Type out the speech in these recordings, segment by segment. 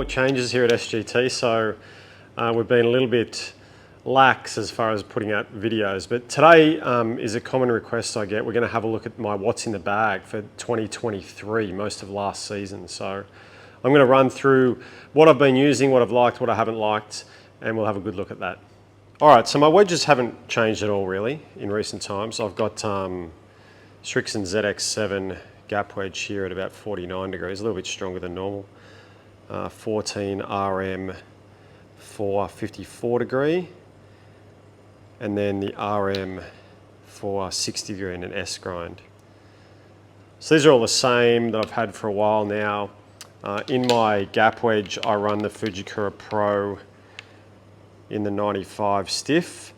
more changes here at SGT, so we've been a little bit lax as far as putting out videos, but today is a common request I get. We're going to have a look at my what's in the bag for 2023, most of last season. So I'm going to run through what I've been using, what I've liked, what I haven't liked, and we'll have a good look at that. All right, so my wedges haven't changed at all really in recent times. I've got Srixon ZX7 gap wedge here at about 49 degrees, a little bit stronger than normal. 14 RM for 54 degree, and then the RM for 60 degree and an S grind. So these are all the same that I've had for a while now. In my gap wedge, I run the Fujikura Pro in the 95 stiff,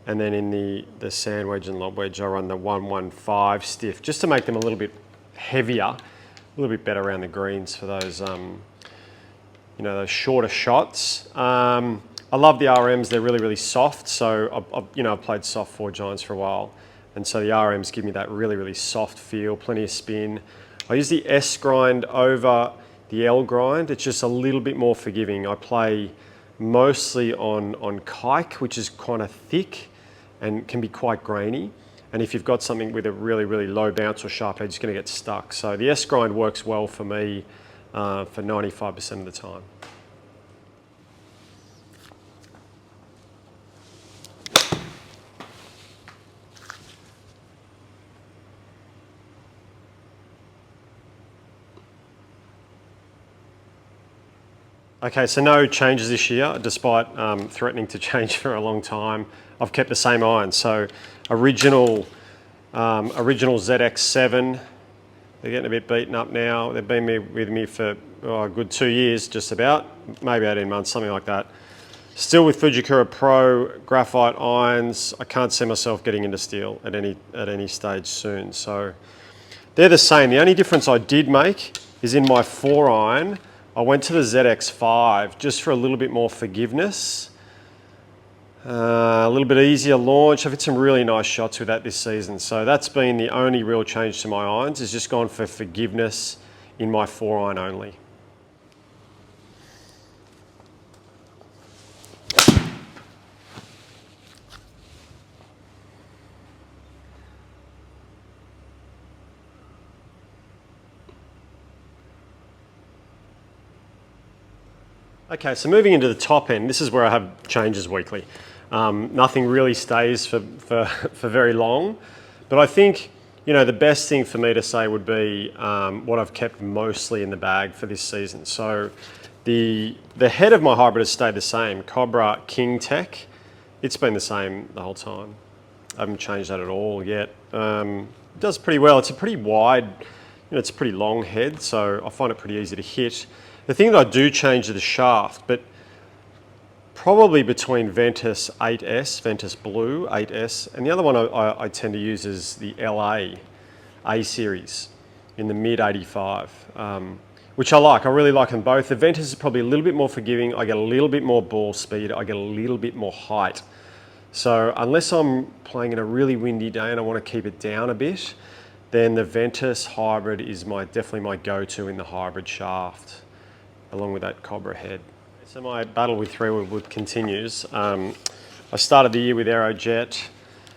and then in the sand wedge and lob wedge, I run the 115 stiff, just to make them a little bit heavier, a little bit better around the greens for those, those shorter shots. I love the RMs, they're really, really soft. So I've played soft 4 irons for a while. And so the RMs give me that really, really soft feel, plenty of spin. I use the S grind over the L grind. It's just a little bit more forgiving. I play mostly on kike, which is kind of thick and can be quite grainy. And if you've got something with a really, really low bounce or sharp edge, it's going to get stuck. So the S grind works well for me for 95% of the time. Okay, so no changes this year, despite threatening to change for a long time. I've kept the same irons. So original ZX7, they're getting a bit beaten up now. They've been with me for a good 2 years, just about, maybe 18 months, something like that. Still with Fujikura Pro graphite irons. I can't see myself getting into steel at any stage soon. So they're the same. The only difference I did make is in my 4 iron, I went to the ZX5 just for a little bit more forgiveness, a little bit easier launch. I've hit some really nice shots with that this season. So that's been the only real change to my irons, is just gone for forgiveness in my 4 iron only. Okay, so moving into the top end, this is where I have changes weekly. Nothing really stays for very long, but I think the best thing for me to say would be what I've kept mostly in the bag for this season. So the head of my hybrid has stayed the same, Cobra King Tech. It's been the same the whole time. I haven't changed that at all yet. It does pretty well. It's a pretty wide, it's a pretty long head, so I find it pretty easy to hit. The thing that I do change is the shaft, but probably between Ventus 8S, Ventus Blue 8S, and the other one I tend to use is the LA A series in the mid 85, which I like. I really like them both. The Ventus is probably a little bit more forgiving. I get a little bit more ball speed. I get a little bit more height. So unless I'm playing in a really windy day and I want to keep it down a bit, then the Ventus hybrid is definitely my go-to in the hybrid shaft, along with that Cobra head. So my battle with 3-wood continues. I started the year with Aerojet,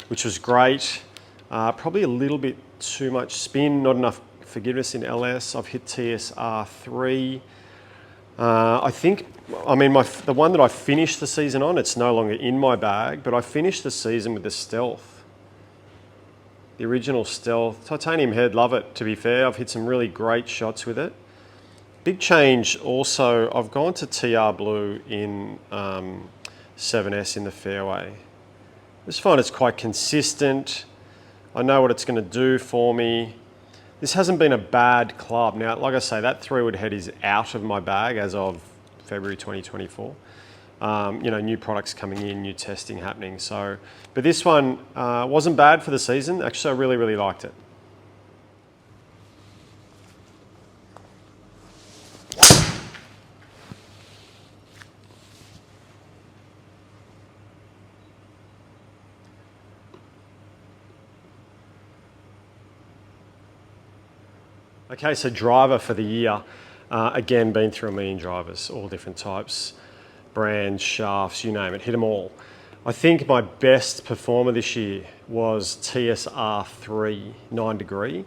which was great. Probably a little bit too much spin, not enough forgiveness in LS. I've hit TSR3. The one that I finished the season on, it's no longer in my bag, but I finished the season with the Stealth. The original Stealth. Titanium head, love it, to be fair. I've hit some really great shots with it. Big change also, I've gone to TR Blue in 7S in the fairway. I just find it's quite consistent. I know what it's going to do for me. This hasn't been a bad club. Now, like I say, that 3-wood head is out of my bag as of February 2024. New products coming in, new testing happening. So, but this one wasn't bad for the season. Actually, I really, really liked it. Okay, so driver for the year. Again, been through a million drivers, all different types, brands, shafts, you name it, hit them all. I think my best performer this year was TSR3 9 degree.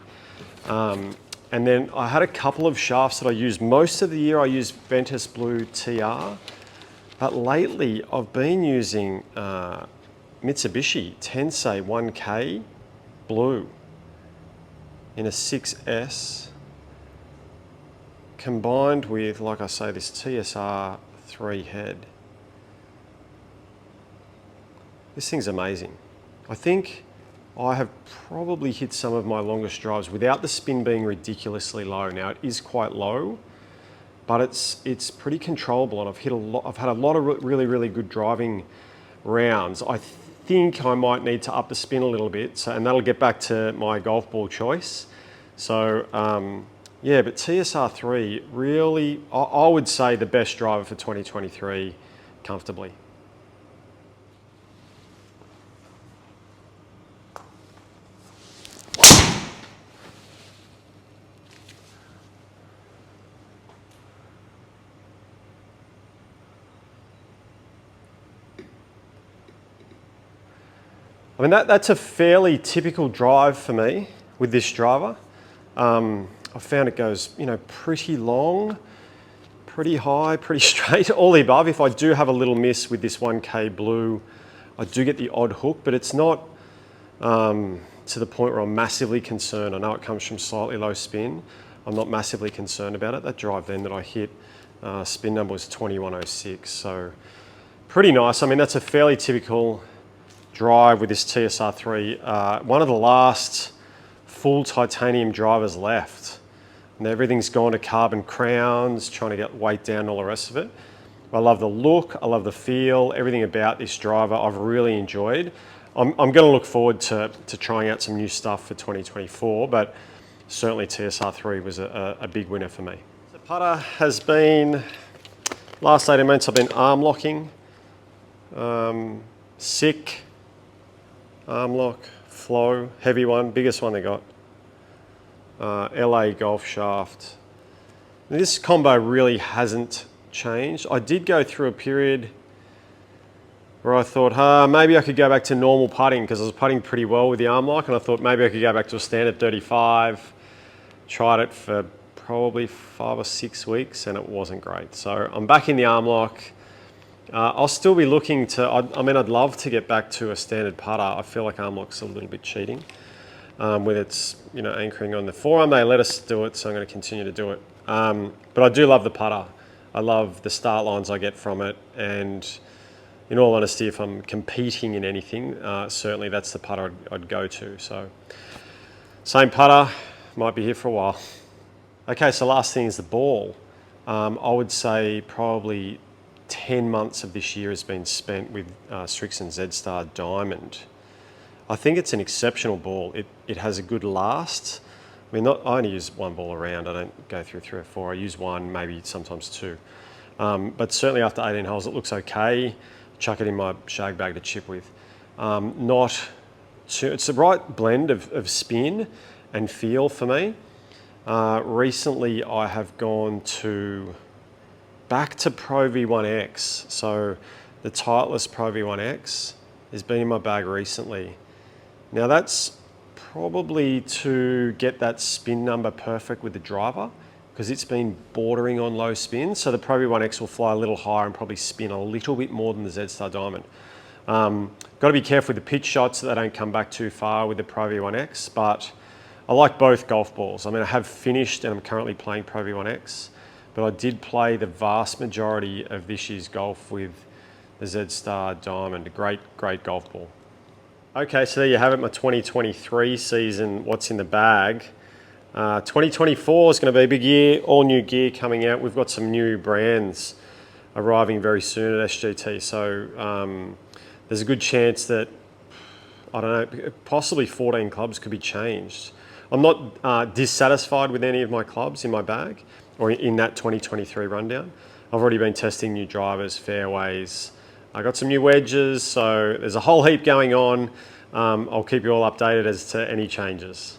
And then I had a couple of shafts that I used. Most of the year I used Ventus Blue TR, but lately I've been using Mitsubishi Tensei 1K Blue in a 6S, combined with, like I say, this TSR3 head. This thing's amazing. I think I have probably hit some of my longest drives without the spin being ridiculously low. Now it is quite low, but it's pretty controllable, and I've had a lot of really good driving rounds. I think I might need to up the spin a little bit, and that'll get back to my golf ball choice. So yeah, but TSR3 really, I would say the best driver for 2023 comfortably. I mean, that's a fairly typical drive for me with this driver. I found it goes, pretty long, pretty high, pretty straight, all the above. If I do have a little miss with this 1K Blue, I do get the odd hook, but it's not to the point where I'm massively concerned. I know it comes from slightly low spin. I'm not massively concerned about it. That drive then that I hit, spin number was 2106, so pretty nice. I mean, that's a fairly typical drive with this TSR3. One of the last full titanium drivers left. And everything's gone to carbon crowns, trying to get weight down and all the rest of it. I love the look, I love the feel, everything about this driver I've really enjoyed. I'm going to look forward to trying out some new stuff for 2024, but certainly TSR3 was a big winner for me. The putter has been, last 18 months I've been arm locking, sick, arm lock, flow, heavy one, biggest one they got. LA golf shaft. This combo really hasn't changed. I did go through a period where I thought, maybe I could go back to normal putting, because I was putting pretty well with the arm lock, and I thought maybe I could go back to a standard 35. Tried it for probably 5 or 6 weeks and it wasn't great. So I'm back in the arm lock. I'll still be looking to, I'd love to get back to a standard putter. I feel like arm lock's a little bit cheating. With its, anchoring on the forearm. They let us do it, so I'm going to continue to do it. But I do love the putter. I love the start lines I get from it, and in all honesty, if I'm competing in anything, certainly that's the putter I'd go to. So, same putter, might be here for a while. Okay, so last thing is the ball. I would say probably 10 months of this year has been spent with Strixon Z-Star Diamond. I think it's an exceptional ball. It has a good last. I mean, I only use one ball around. I don't go through 3 or 4. I use one, maybe sometimes 2. But certainly after 18 holes, it looks okay. Chuck it in my shag bag to chip with. It's the right blend of spin and feel for me. Recently, I have gone back to Pro V1X. So the Titleist Pro V1X has been in my bag recently. Now that's probably to get that spin number perfect with the driver, because it's been bordering on low spin. So the Pro V1X will fly a little higher and probably spin a little bit more than the Z-Star Diamond. Got to be careful with the pitch shots so they don't come back too far with the Pro V1X, but I like both golf balls. I mean, I have finished and I'm currently playing Pro V1X, but I did play the vast majority of this year's golf with the Z-Star Diamond. A great golf ball. Okay, so there you have it, my 2023 season, what's in the bag. 2024 is going to be a big year, all new gear coming out. We've got some new brands arriving very soon at SGT, so there's a good chance that, I don't know, possibly 14 clubs could be changed. I'm not dissatisfied with any of my clubs in my bag, or in that 2023 rundown. I've already been testing new drivers, fairways. I got some new wedges, so there's a whole heap going on. I'll keep you all updated as to any changes.